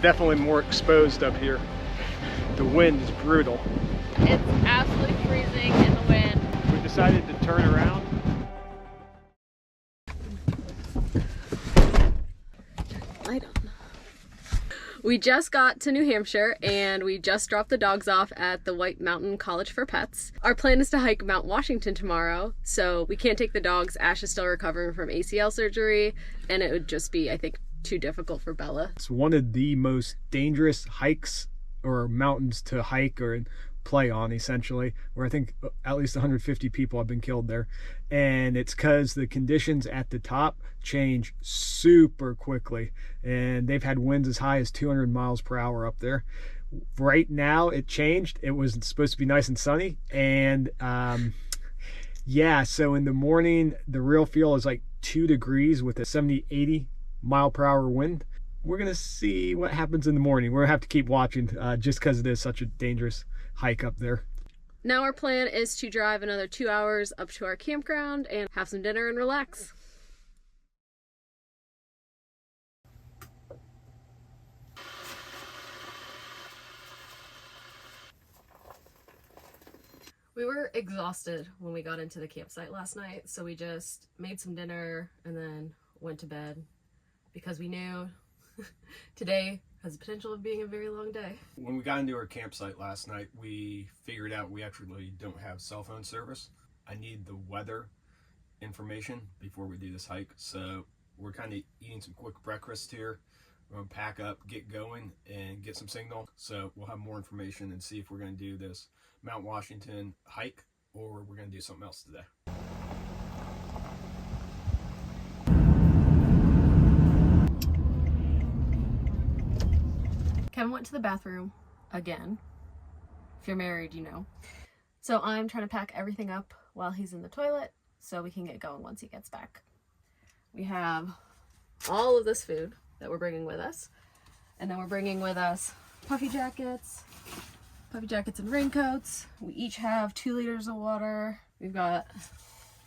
definitely more exposed up here. The wind is brutal. It's absolutely freezing in the wind. We decided to turn around. Light on. We just got to New Hampshire and we just dropped the dogs off at the White Mountain College for Pets. Our plan is to hike Mount Washington tomorrow, so we can't take the dogs. Ash is still recovering from ACL surgery and it would just be, I think, too difficult for Bella. It's one of the most dangerous hikes or mountains to hike or play on, essentially, where I think at least 150 people have been killed there. And it's because the conditions at the top change super quickly, and they've had winds as high as 200 miles per hour up there. Right now it changed. It was supposed to be nice and sunny, and yeah, so in the morning the real feel is like 2 degrees with a 70-80 mile per hour wind. We're gonna see what happens in the morning. We're gonna have to keep watching just because it is such a dangerous hike up there. Now our plan is to drive another 2 hours up to our campground and have some dinner and relax. We were exhausted when we got into the campsite last night, so we just made some dinner and then went to bed because we knew today has the potential of being a very long day. When we got into our campsite last night, we figured out we actually don't have cell phone service. I need the weather information before we do this hike, so we're kind of eating some quick breakfast here. We're gonna pack up, get going, and get some signal, so we'll have more information and see if we're gonna do this Mount Washington hike or we're gonna do something else today. Kevin went to the bathroom again. If you're married, you know. So I'm trying to pack everything up while he's in the toilet so we can get going once he gets back. We have all of this food that we're bringing with us. And then we're bringing with us puffy jackets and raincoats. We each have 2 liters of water. We've got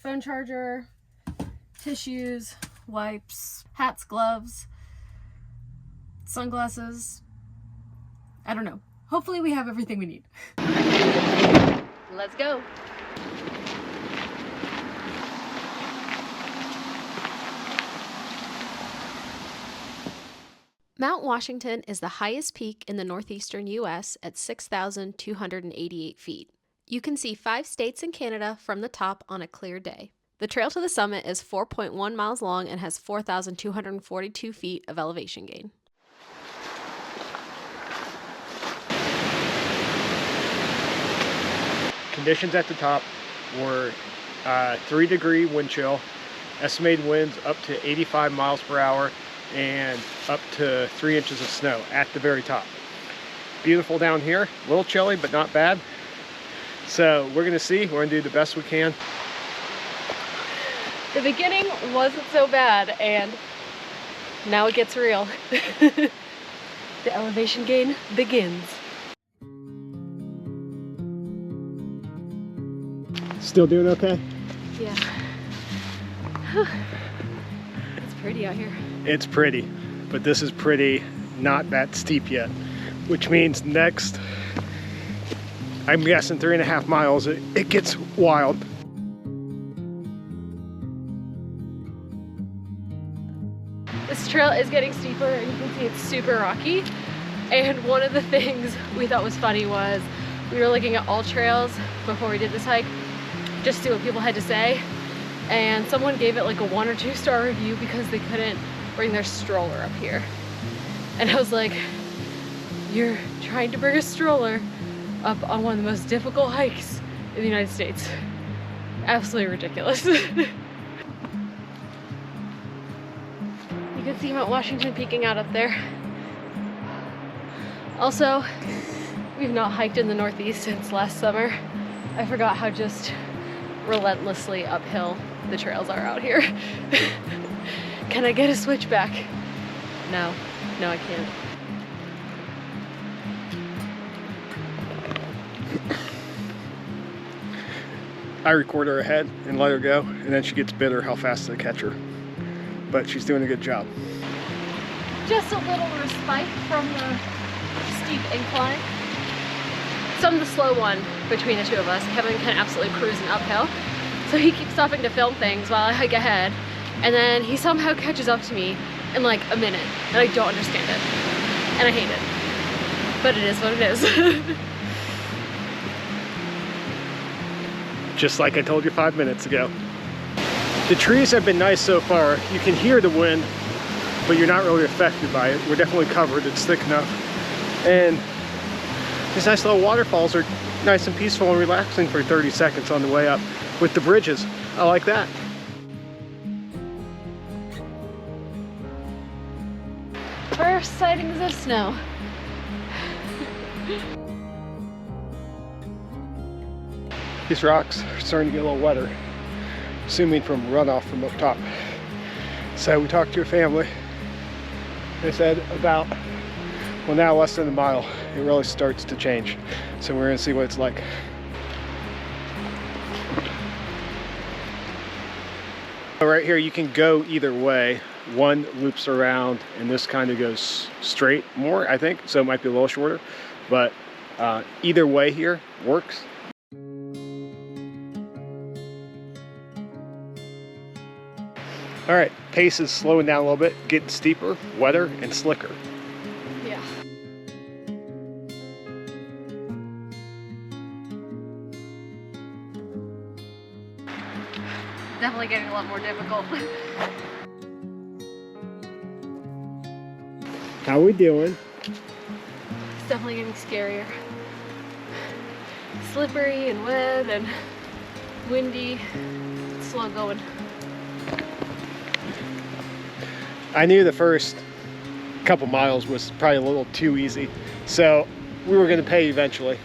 phone charger, tissues, wipes, hats, gloves, sunglasses. I don't know. Hopefully we have everything we need. Let's go. Mount Washington is the highest peak in the northeastern U.S. at 6,288 feet. You can see 5 states in Canada from the top on a clear day. The trail to the summit is 4.1 miles long and has 4,242 feet of elevation gain. Conditions at the top were 3-degree wind chill, estimated winds up to 85 miles per hour, and up to 3 inches of snow at the very top. Beautiful down here, a little chilly, but not bad. So we're gonna see, we're gonna do the best we can. The beginning wasn't so bad, and now it gets real. The elevation gain begins. Still doing okay? Yeah. It's pretty out here. It's pretty, but this is pretty not that steep yet, which means next, I'm guessing 3.5 miles, it gets wild. This trail is getting steeper and you can see it's super rocky. And one of the things we thought was funny was we were looking at all trails before we did this hike, just to see what people had to say. And someone gave it like a 1 or 2 star review because they couldn't bring their stroller up here. And I was like, you're trying to bring a stroller up on one of the most difficult hikes in the United States. Absolutely ridiculous. You can see Mount Washington peeking out up there. Also, we've not hiked in the Northeast since last summer. I forgot how just relentlessly uphill the trails are out here. Can I get a switchback? No, I can't. I record her ahead and let her go, and then she gets bitter how fast I catch her. But she's doing a good job. just a little respite from the steep incline. So I'm the slow one between the two of us. Kevin can absolutely cruise an uphill. So he keeps stopping to film things while I hike ahead. And then he somehow catches up to me in like a minute. And I don't understand it. And I hate it. But it is what it is. Just like I told you 5 minutes ago. The trees have been nice so far. You can hear the wind, but you're not really affected by it. We're definitely covered, it's thick enough. And these nice little waterfalls are nice and peaceful and relaxing for 30 seconds on the way up with the bridges. I like that. First sightings of snow. These rocks are starting to get a little wetter, assuming from runoff from up top. So we talked to your family. They said about, well, now less than a mile, it really starts to change. So we're gonna see what it's like. Right here, you can go either way. One loops around and this kind of goes straight more, I think. So it might be a little shorter, but either way here works. All right, pace is slowing down a little bit, getting steeper, wetter, and slicker. Yeah. Definitely getting a lot more difficult. How we doing? It's definitely getting scarier. Slippery and wet and windy. It's slow going. I knew the first couple miles was probably a little too easy, so we were going to pay eventually,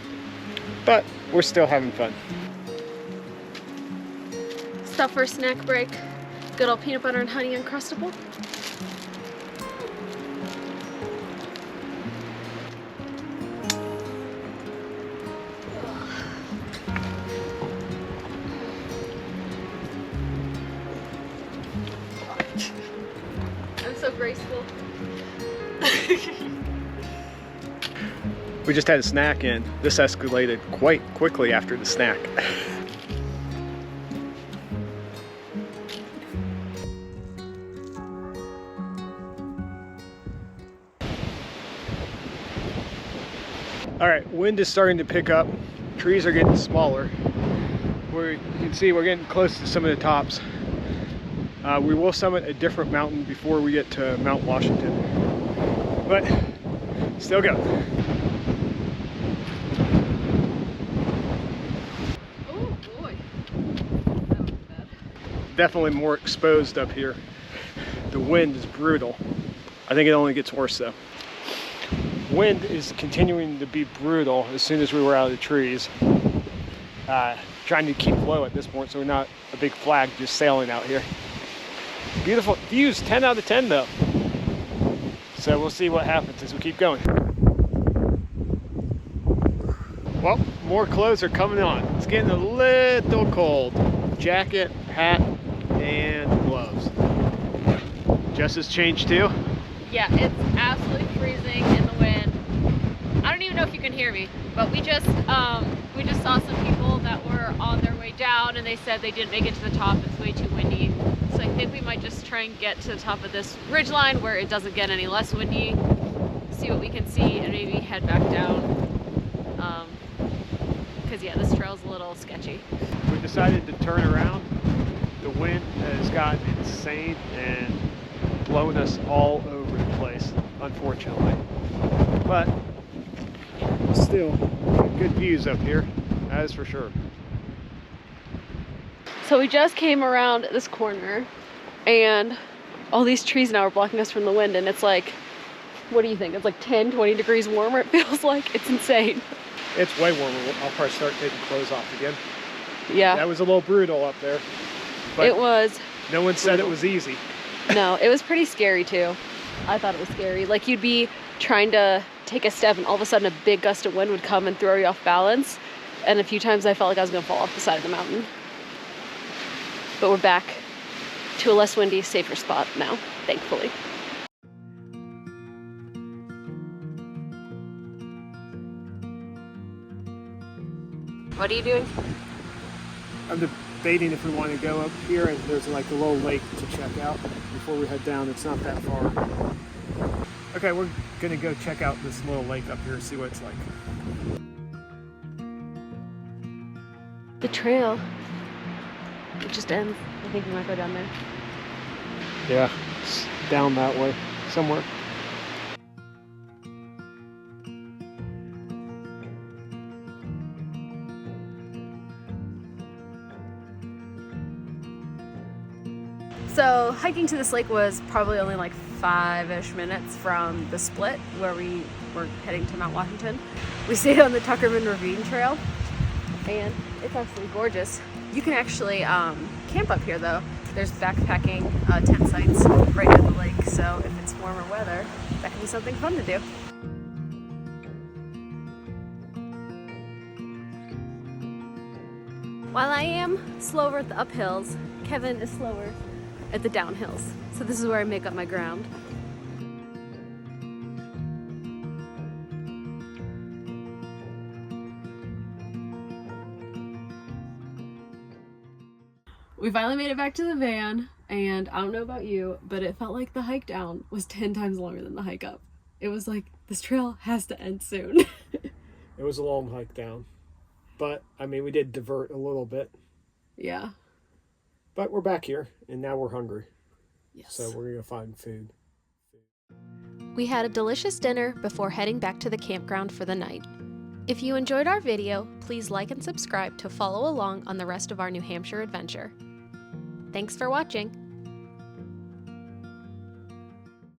but we're still having fun. Stop for a snack break. Good old peanut butter and honey Uncrustable. I'm so graceful. We just had a snack in. This escalated quite quickly after the snack. All right, wind is starting to pick up. Trees are getting smaller. You can see we're getting close to some of the tops. We will summit a different mountain before we get to Mount Washington, but still go. Oh boy, that was bad. Definitely more exposed up here. The wind is brutal. I think it only gets worse though. Wind is continuing to be brutal as soon as we were out of the trees. Trying to keep low at this point so we're not a big flag just sailing out here. Beautiful views, 10 out of 10 though. So we'll see what happens as we keep going. Well, more clothes are coming on. It's getting a little cold. Jacket, hat, and gloves. Jess has changed too? Yeah, it's absolutely freezing in the wind. I don't even know if you can hear me, but we just saw some people that were on their way down and they said they didn't make it to the top. It's way too windy. So I think we might just try and get to the top of this ridgeline where it doesn't get any less windy, see what we can see, and maybe head back down. Because yeah, this trail's a little sketchy. We decided to turn around. The wind has gotten insane and blowing us all over the place, unfortunately. But still, good views up here, that is for sure. So we just came around this corner and all these trees now are blocking us from the wind, and it's like, what do you think? It's like 10, 20 degrees warmer, it feels like. It's insane. It's way warmer. I'll probably start taking clothes off again. Yeah. That was a little brutal up there. But it was. No one said it was easy. No, it was pretty scary too. I thought it was scary. Like you'd be trying to take a step and all of a sudden a big gust of wind would come and throw you off balance. And a few times I felt like I was gonna fall off the side of the mountain. But we're back to a less windy, safer spot now, thankfully. What are you doing? I'm debating if we want to go up here, and there's like a little lake to check out before we head down. It's not that far. Okay, we're gonna go check out this little lake up here and see what it's like. The trail, it just ends. I think we might go down there. Yeah, it's down that way somewhere. So hiking to this lake was probably only like 5-ish minutes from the split where we were heading to Mount Washington. We stayed on the Tuckerman Ravine Trail, and it's absolutely gorgeous. You can actually camp up here though. There's backpacking tent sites right near the lake, so if it's warmer weather, that can be something fun to do. While I am slower at the uphills, Kevin is slower at the downhills. So this is where I make up my ground. We finally made it back to the van, and I don't know about you, but it felt like the hike down was 10 times longer than the hike up. It was like, this trail has to end soon. It was a long hike down, but I mean, we did divert a little bit. Yeah. But we're back here, and now we're hungry. Yes. So we're gonna find food. We had a delicious dinner before heading back to the campground for the night. If you enjoyed our video, please like and subscribe to follow along on the rest of our New Hampshire adventure. Thanks for watching.